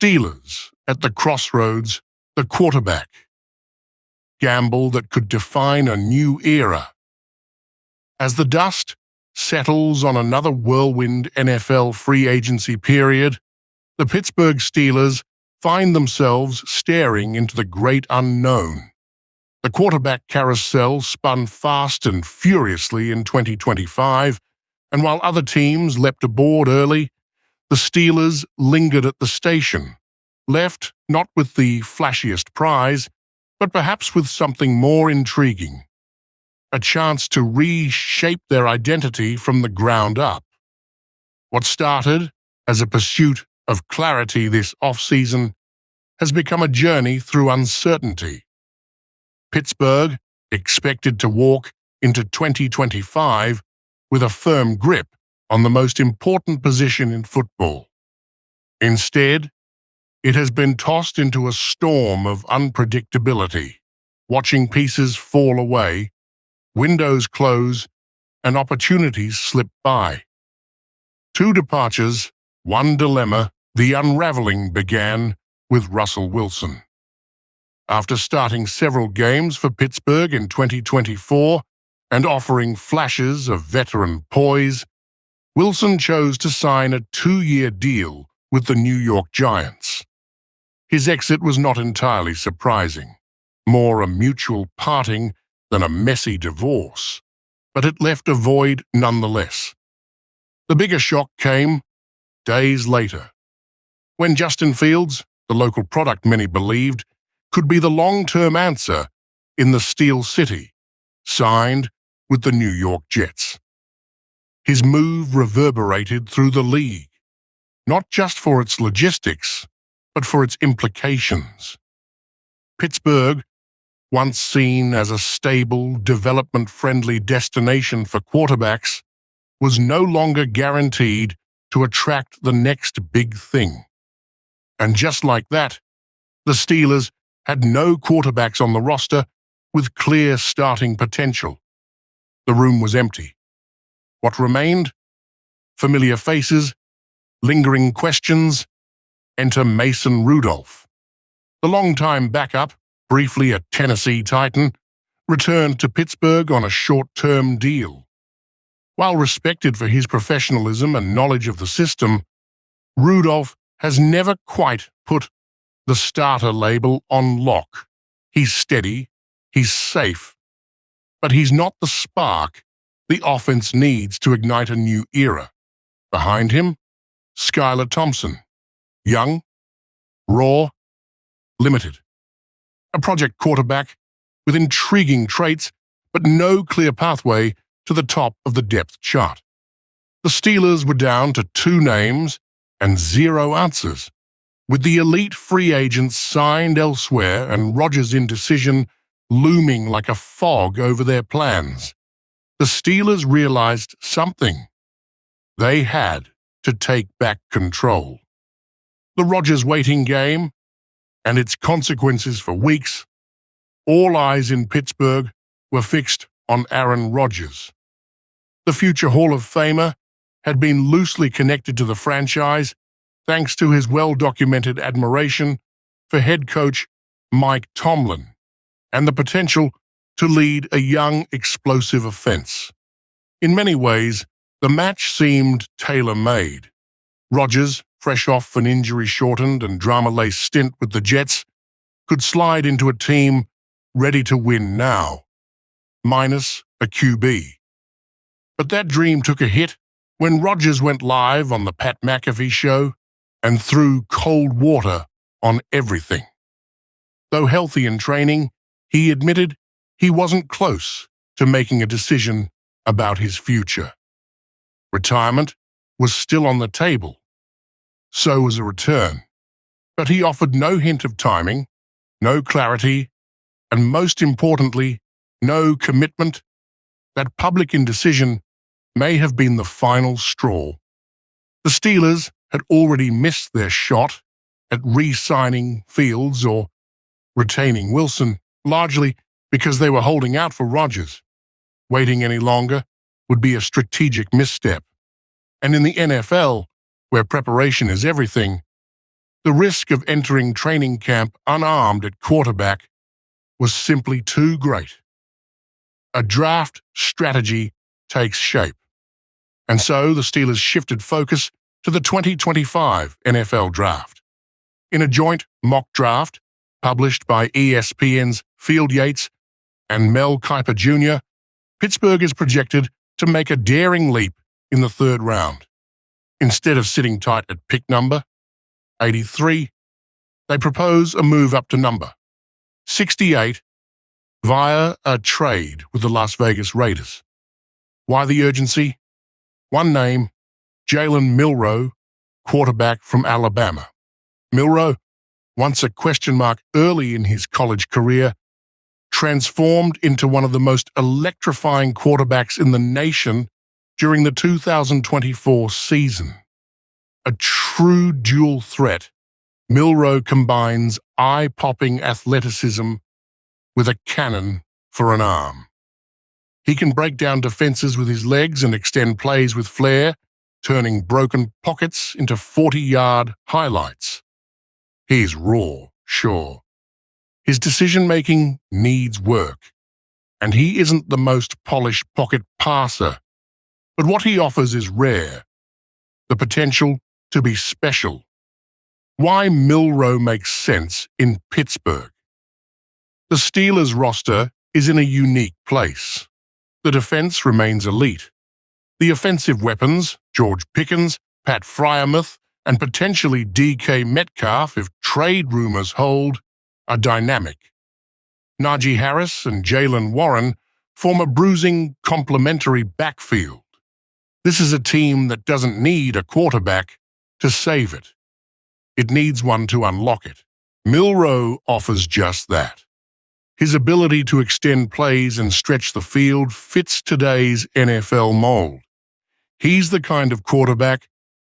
Steelers at the crossroads, the quarterback. Gamble that could define a new era. As the dust settles on another whirlwind NFL free agency period, the Pittsburgh Steelers find themselves staring into the great unknown. The quarterback carousel spun fast and furiously in 2025, and while other teams leapt aboard early, the Steelers lingered at the station, left not with the flashiest prize, but perhaps with something more intriguing. A chance to reshape their identity from the ground up. What started as a pursuit of clarity this offseason has become a journey through uncertainty. Pittsburgh expected to walk into 2025 with a firm grip on the most important position in football. Instead, it has been tossed into a storm of unpredictability, watching pieces fall away, windows close, and opportunities slip by. Two departures, one dilemma, the unraveling began with Russell Wilson. After starting several games for Pittsburgh in 2024 and offering flashes of veteran poise, Wilson chose to sign a 2-year deal with the New York Giants. His exit was not entirely surprising, more a mutual parting than a messy divorce, but it left a void nonetheless. The bigger shock came days later, when Justin Fields, the local product many believed, could be the long-term answer in the Steel City, signed with the New York Jets. His move reverberated through the league, not just for its logistics, but for its implications. Pittsburgh, once seen as a stable, development-friendly destination for quarterbacks, was no longer guaranteed to attract the next big thing. And just like that, the Steelers had no quarterbacks on the roster with clear starting potential. The room was empty. What remained? Familiar faces, lingering questions. Enter Mason Rudolph. The longtime backup, briefly a Tennessee Titan, returned to Pittsburgh on a short-term deal. While respected for his professionalism and knowledge of the system, Rudolph has never quite put the starter label on lock. He's steady, he's safe, but he's not the spark the offense needs to ignite a new era. Behind him, Skylar Thompson, young, raw, limited. A project quarterback with intriguing traits, but no clear pathway to the top of the depth chart. The Steelers were down to 2 names and 0 answers. With the elite free agents signed elsewhere and Rodgers' indecision looming like a fog over their plans, the Steelers realized something. They had to take back control. The Rodgers waiting game and its consequences for weeks, all eyes in Pittsburgh were fixed on Aaron Rodgers. The future Hall of Famer had been loosely connected to the franchise thanks to his well-documented admiration for head coach Mike Tomlin and the potential to lead a young, explosive offense. In many ways, the match seemed tailor-made. Rodgers, fresh off an injury-shortened and drama-laced stint with the Jets, could slide into a team ready to win now, minus a QB. But that dream took a hit when Rodgers went live on the Pat McAfee show and threw cold water on everything. Though healthy in training, he admitted he wasn't close to making a decision about his future. Retirement was still on the table. So was a return. But he offered no hint of timing, no clarity, and most importantly, no commitment. That public indecision may have been the final straw. The Steelers had already missed their shot at re-signing Fields or retaining Wilson, largely because they were holding out for Rodgers. Waiting any longer would be a strategic misstep. And in the NFL, where preparation is everything, The risk of entering training camp unarmed at quarterback was simply too great. A draft strategy takes shape, and so the Steelers shifted focus to the 2025 NFL Draft. In a joint mock draft published by ESPN's Field Yates and Mel Kiper Jr., Pittsburgh is projected to make a daring leap in the third round. Instead of sitting tight at pick number 83, they propose a move up to number 68 via a trade with the Las Vegas Raiders. Why the urgency? One name, Jalen Milroe, quarterback from Alabama. Milroe, once a question mark early in his college career, transformed into one of the most electrifying quarterbacks in the nation during the 2024 season. A true dual threat, Milroe combines eye-popping athleticism with a cannon for an arm. He can break down defenses with his legs and extend plays with flair, turning broken pockets into 40-yard highlights. He's raw, sure. His decision-making needs work, and he isn't the most polished pocket passer. But what he offers is rare, the potential to be special. Why Milroe makes sense in Pittsburgh? The Steelers' roster is in a unique place. The defense remains elite. The offensive weapons, George Pickens, Pat Freiermuth, and potentially DK Metcalf, if trade rumors hold, are dynamic. Najee Harris and Jalen Warren form a bruising, complementary backfield. This is a team that doesn't need a quarterback to save it. It needs one to unlock it. Milroe offers just that. His ability to extend plays and stretch the field fits today's NFL mold. He's the kind of quarterback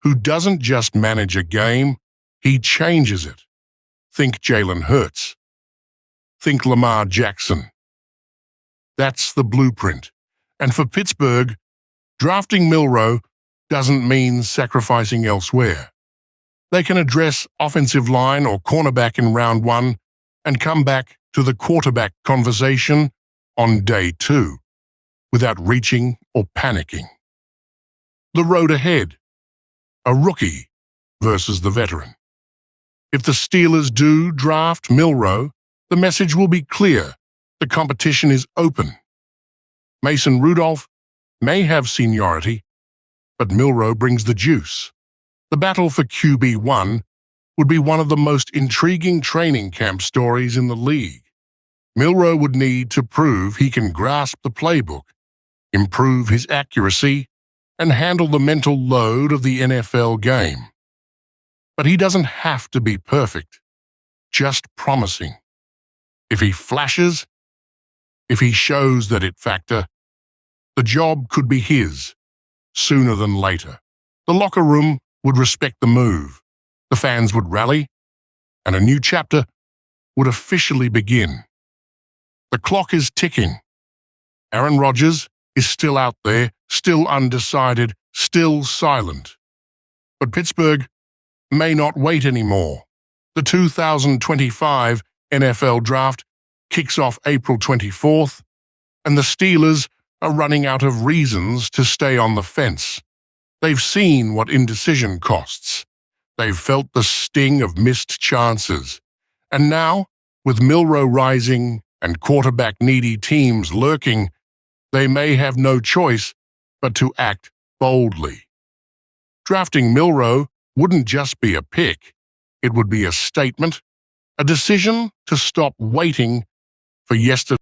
who doesn't just manage a game, he changes it. Think Jalen Hurts. Think Lamar Jackson. That's the blueprint. And for Pittsburgh, drafting Milroe doesn't mean sacrificing elsewhere. They can address offensive line or cornerback in round one and come back to the quarterback conversation on day two without reaching or panicking. The road ahead. A rookie versus the veteran. If the Steelers do draft Milroe, the message will be clear. The competition is open. Mason Rudolph may have seniority, but Milroe brings the juice. The battle for QB1 would be one of the most intriguing training camp stories in the league. Milroe would need to prove he can grasp the playbook, improve his accuracy, and handle the mental load of the NFL game. But he doesn't have to be perfect, just promising. If he flashes, if he shows that it factor, the job could be his, sooner than later. The locker room would respect the move, the fans would rally, and a new chapter would officially begin. The clock is ticking. Aaron Rodgers is still out there, still undecided, still silent. But Pittsburgh may not wait anymore. The 2025 NFL Draft kicks off April 24th, and the Steelers are running out of reasons to stay on the fence. They've seen what indecision costs. They've felt the sting of missed chances. And now, with Milroe rising and quarterback-needy teams lurking, they may have no choice but to act boldly. Drafting Milroe wouldn't just be a pick. It would be a statement, a decision to stop waiting for yesterday.